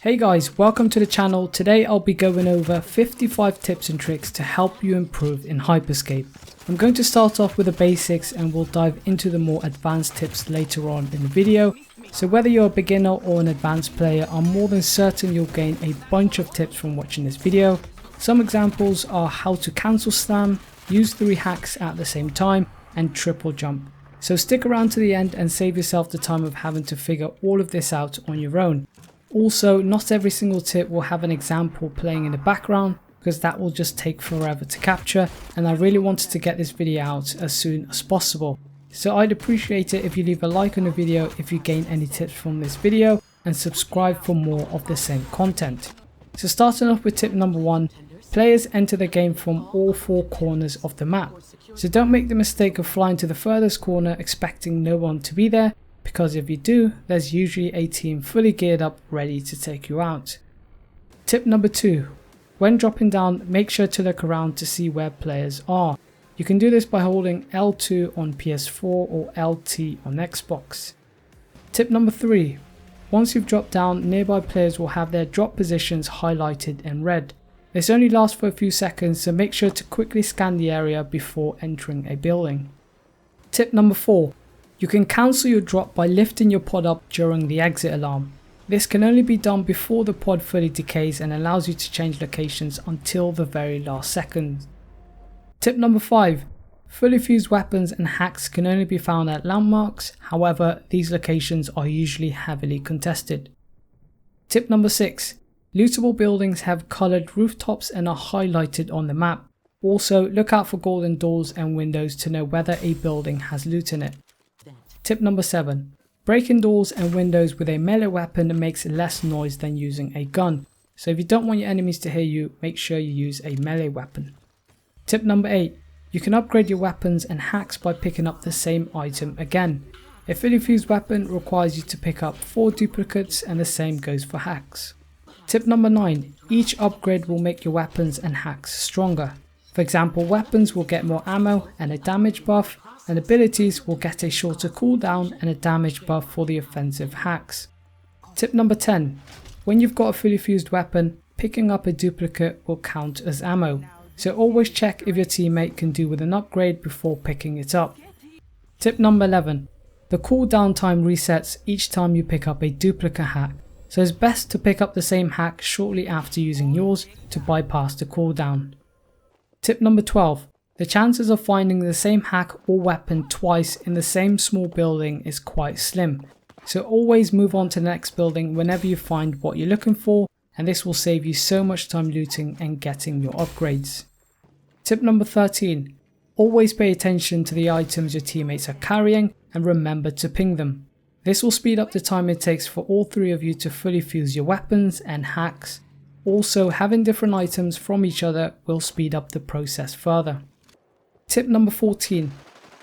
Hey guys, welcome to the channel. Today I'll be going over 55 tips and tricks to help you improve in Hyperscape. I'm going to start off with the basics and we'll dive into the more advanced tips later on in the video. So whether you're a beginner or an advanced player, I'm more than certain you'll gain a bunch of tips from watching this video. Some examples are how to cancel slam, use 3 hacks at the same time, and triple jump. So stick around to the end and save yourself the time of having to figure all of this out on your own. Also, not every single tip will have an example playing in the background because that will just take forever to capture, and I really wanted to get this video out as soon as possible. So I'd appreciate it if you leave a like on the video if you gain any tips from this video and subscribe for more of the same content. So starting off with tip number 1, players enter the game from all 4 corners of the map. So don't make the mistake of flying to the furthest corner expecting no one to be there, because if you do, there's usually a team fully geared up ready to take you out. Tip number 2. When dropping down, make sure to look around to see where players are. You can do this by holding L2 on PS4 or LT on Xbox. Tip number 3. Once you've dropped down, nearby players will have their drop positions highlighted in red. This only lasts for a few seconds, so make sure to quickly scan the area before entering a building. Tip number 4. You can cancel your drop by lifting your pod up during the exit alarm. This can only be done before the pod fully decays and allows you to change locations until the very last second. Tip number 5. Fully fused weapons and hacks can only be found at landmarks, however these locations are usually heavily contested. Tip number 6. Lootable buildings have coloured rooftops and are highlighted on the map. Also, look out for golden doors and windows to know whether a building has loot in it. Tip number 7. Breaking doors and windows with a melee weapon makes less noise than using a gun. So if you don't want your enemies to hear you, make sure you use a melee weapon. Tip number 8. You can upgrade your weapons and hacks by picking up the same item again. A fully fused weapon requires you to pick up 4 duplicates, and the same goes for hacks. Tip number 9. Each upgrade will make your weapons and hacks stronger. For example, weapons will get more ammo and a damage buff, and abilities will get a shorter cooldown and a damage buff for the offensive hacks. Tip number 10. When you've got a fully fused weapon, picking up a duplicate will count as ammo, so always check if your teammate can do with an upgrade before picking it up. Tip number 11. The cooldown time resets each time you pick up a duplicate hack, so it's best to pick up the same hack shortly after using yours to bypass the cooldown. Tip number 12. The chances of finding the same hack or weapon twice in the same small building is quite slim, so always move on to the next building whenever you find what you're looking for, and this will save you so much time looting and getting your upgrades. Tip number 13. Always pay attention to the items your teammates are carrying and remember to ping them. This will speed up the time it takes for all 3 of you to fully fuse your weapons and hacks. Also, having different items from each other will speed up the process further. Tip number 14.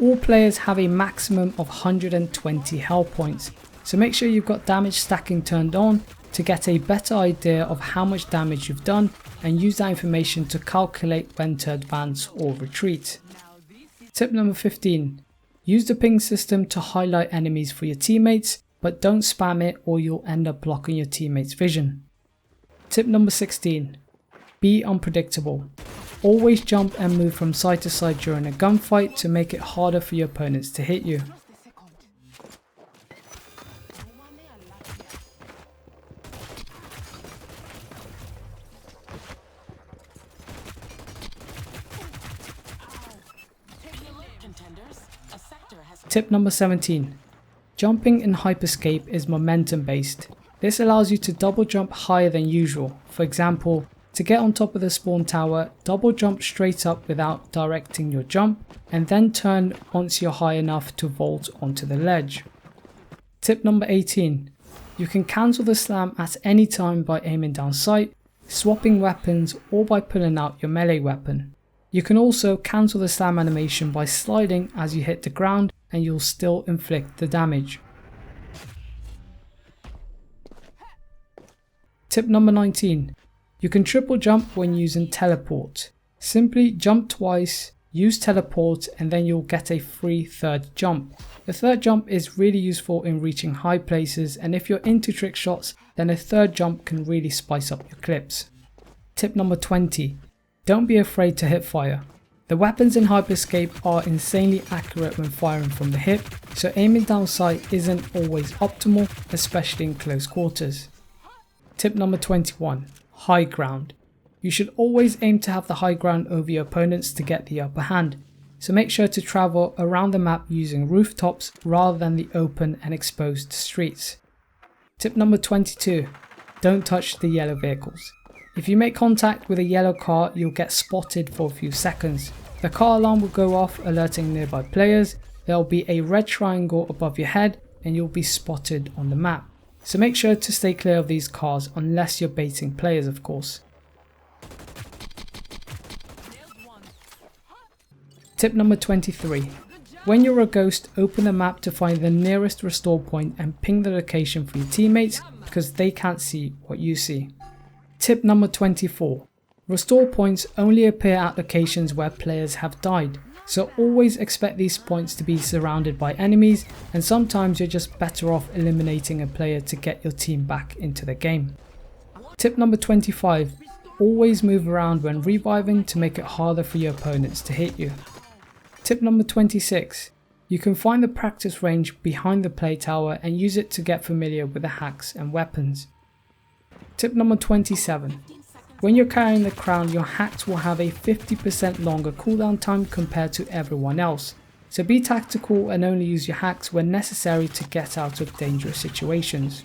All players have a maximum of 120 health points, so make sure you've got damage stacking turned on to get a better idea of how much damage you've done, and use that information to calculate when to advance or retreat. Tip number 15. Use the ping system to highlight enemies for your teammates, but don't spam it or you'll end up blocking your teammates' vision. Tip number 16. Be unpredictable. Always jump and move from side to side during a gunfight to make it harder for your opponents to hit you. Tip number 17. Jumping in Hyperscape is momentum based. This allows you to double jump higher than usual. For example, to get on top of the spawn tower, double jump straight up without directing your jump, and then turn once you're high enough to vault onto the ledge. Tip number 18. You can cancel the slam at any time by aiming down sight, swapping weapons, or by pulling out your melee weapon. You can also cancel the slam animation by sliding as you hit the ground, and you'll still inflict the damage. Tip number 19. You can triple jump when using teleport. Simply jump twice, use teleport, and then you'll get a free 3rd jump. The 3rd jump is really useful in reaching high places, and if you're into trick shots, then a third jump can really spice up your clips. Tip number 20. Don't be afraid to hip fire. The weapons in Hyperscape are insanely accurate when firing from the hip, so aiming down sight isn't always optimal, especially in close quarters. Tip number 21. High ground. You should always aim to have the high ground over your opponents to get the upper hand, so make sure to travel around the map using rooftops rather than the open and exposed streets. Tip number 22. Don't touch the yellow vehicles. If you make contact with a yellow car, you'll get spotted for a few seconds. The car alarm will go off, alerting nearby players. There will be a red triangle above your head and you'll be spotted on the map. So make sure to stay clear of these cars unless you're baiting players, of course. Tip number 23. When you're a ghost, open the map to find the nearest restore point and ping the location for your teammates because they can't see what you see. Tip number 24. Restore points only appear at locations where players have died, so always expect these points to be surrounded by enemies, and sometimes you're just better off eliminating a player to get your team back into the game. Tip number 25. Always move around when reviving to make it harder for your opponents to hit you. Tip number 26. You can find the practice range behind the play tower and use it to get familiar with the hacks and weapons. Tip number 27. When you're carrying the crown, your hacks will have a 50% longer cooldown time compared to everyone else, so be tactical and only use your hacks when necessary to get out of dangerous situations.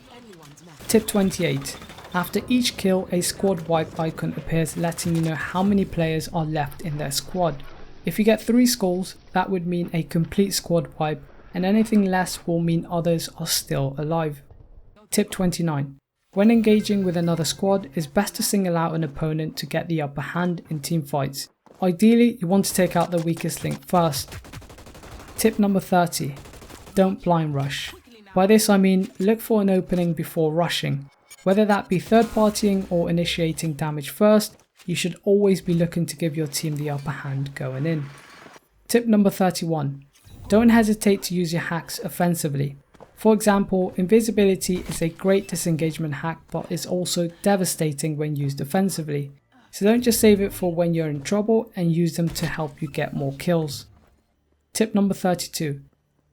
Tip 28. After each kill, a squad wipe icon appears letting you know how many players are left in their squad. If you get 3 skulls, that would mean a complete squad wipe, and anything less will mean others are still alive. Tip 29. When engaging with another squad, it's best to single out an opponent to get the upper hand in team fights. Ideally, you want to take out the weakest link first. Tip number 30. Don't blind rush. By this I mean look for an opening before rushing. Whether that be third partying or initiating damage first, you should always be looking to give your team the upper hand going in. Tip number 31. Don't hesitate to use your hacks offensively. For example, invisibility is a great disengagement hack, but is also devastating when used offensively. So don't just save it for when you're in trouble and use them to help you get more kills. Tip number 32.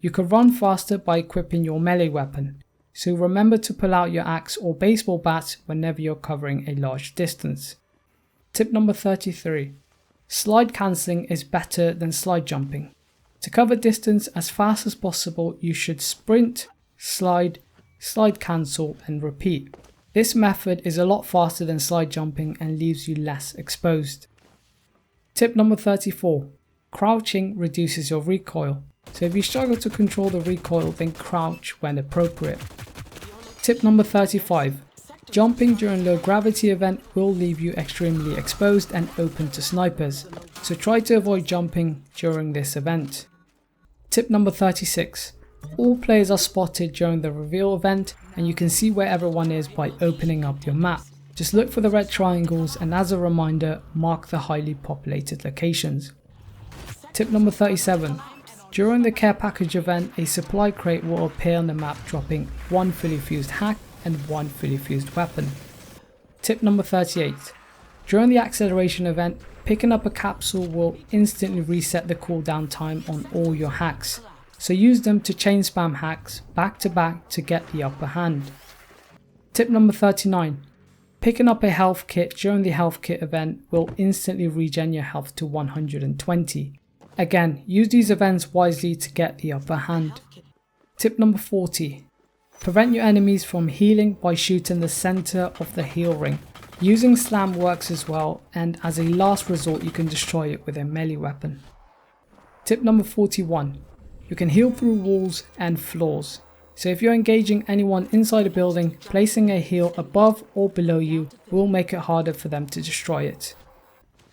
You can run faster by equipping your melee weapon. So remember to pull out your axe or baseball bat whenever you're covering a large distance. Tip number 33. Slide cancelling is better than slide jumping. To cover distance as fast as possible, you should sprint, slide, slide cancel and repeat. This method is a lot faster than slide jumping and leaves you less exposed. Tip number 34. Crouching reduces your recoil. So if you struggle to control the recoil, then crouch when appropriate. Tip number 35. Jumping during low gravity event will leave you extremely exposed and open to snipers, so try to avoid jumping during this event. Tip number 36. All players are spotted during the reveal event and you can see where everyone is by opening up your map. Just look for the red triangles and as a reminder, mark the highly populated locations. Tip number 37. During the care package event, a supply crate will appear on the map dropping 1 fully fused hack and 1 fully fused weapon. Tip number 38. During the acceleration event, picking up a capsule will instantly reset the cooldown time on all your hacks, so use them to chain spam hacks back to back to get the upper hand. Tip number 39. Picking up a health kit during the health kit event will instantly regen your health to 120. Again, use these events wisely to get the upper hand. Tip number 40. Prevent your enemies from healing by shooting the center of the heal ring. Using slam works as well, and as a last resort you can destroy it with a melee weapon. Tip number 41. You can heal through walls and floors. So if you're engaging anyone inside a building, placing a heal above or below you will make it harder for them to destroy it.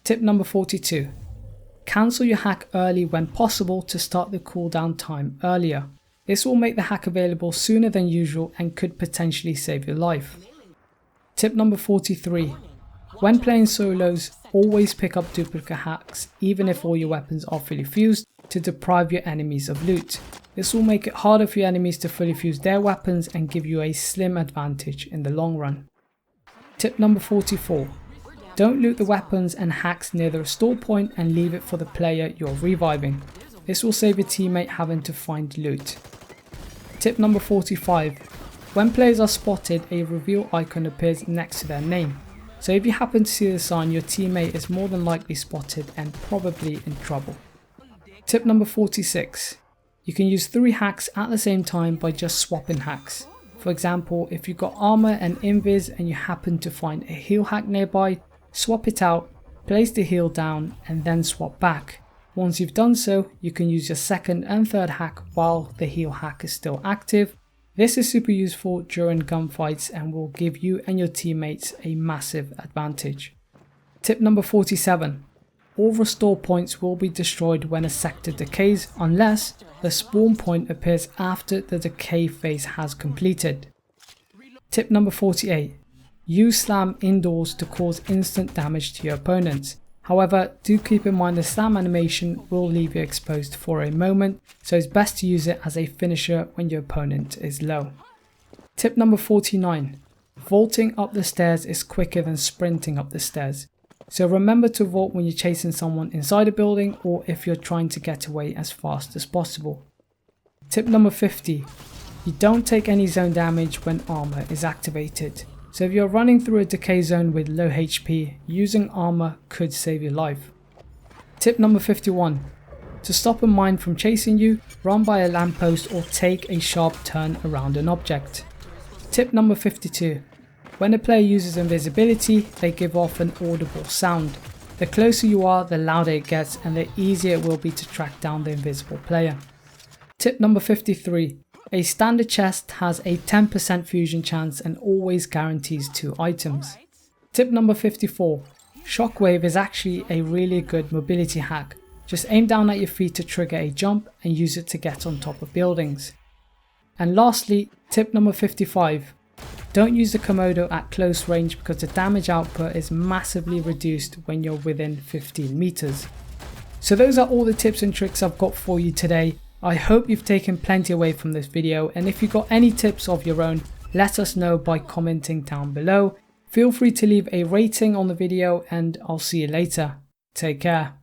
Tip number 42. Cancel your hack early when possible to start the cooldown time earlier. This will make the hack available sooner than usual and could potentially save your life. Tip number 43. When playing solos, always pick up duplicate hacks even if all your weapons are fully fused to deprive your enemies of loot. This will make it harder for your enemies to fully fuse their weapons and give you a slim advantage in the long run. Tip number 44. Don't loot the weapons and hacks near the restore point and leave it for the player you're reviving. This will save your teammate having to find loot. Tip number 45. When players are spotted, a reveal icon appears next to their name. So if you happen to see the sign, your teammate is more than likely spotted and probably in trouble. Tip number 46. You can use 3 hacks at the same time by just swapping hacks. For example, if you've got armor and invis and you happen to find a heal hack nearby, swap it out, place the heal down and then swap back. Once you've done so, you can use your second and third hack while the heal hack is still active. This is super useful during gunfights and will give you and your teammates a massive advantage. Tip number 47. All restore points will be destroyed when a sector decays unless the spawn point appears after the decay phase has completed. Tip number 48. Use slam indoors to cause instant damage to your opponents. However, do keep in mind the slam animation will leave you exposed for a moment, so it's best to use it as a finisher when your opponent is low. Tip number 49. Vaulting up the stairs is quicker than sprinting up the stairs. So remember to vault when you're chasing someone inside a building or if you're trying to get away as fast as possible. Tip number 50. You don't take any zone damage when armor is activated. So if you're running through a decay zone with low HP, using armor could save your life. Tip number 51. To stop a mine from chasing you, run by a lamppost or take a sharp turn around an object. Tip number 52. When a player uses invisibility, they give off an audible sound. The closer you are, the louder it gets and the easier it will be to track down the invisible player. Tip number 53. A standard chest has a 10% fusion chance and always guarantees 2 items. Tip number 54. Shockwave is actually a really good mobility hack. Just aim down at your feet to trigger a jump and use it to get on top of buildings. And lastly, tip number 55. Don't use the Komodo at close range because the damage output is massively reduced when you're within 15 meters. So those are all the tips and tricks I've got for you today. I hope you've taken plenty away from this video, and if you've got any tips of your own, let us know by commenting down below. Feel free to leave a rating on the video and I'll see you later. Take care.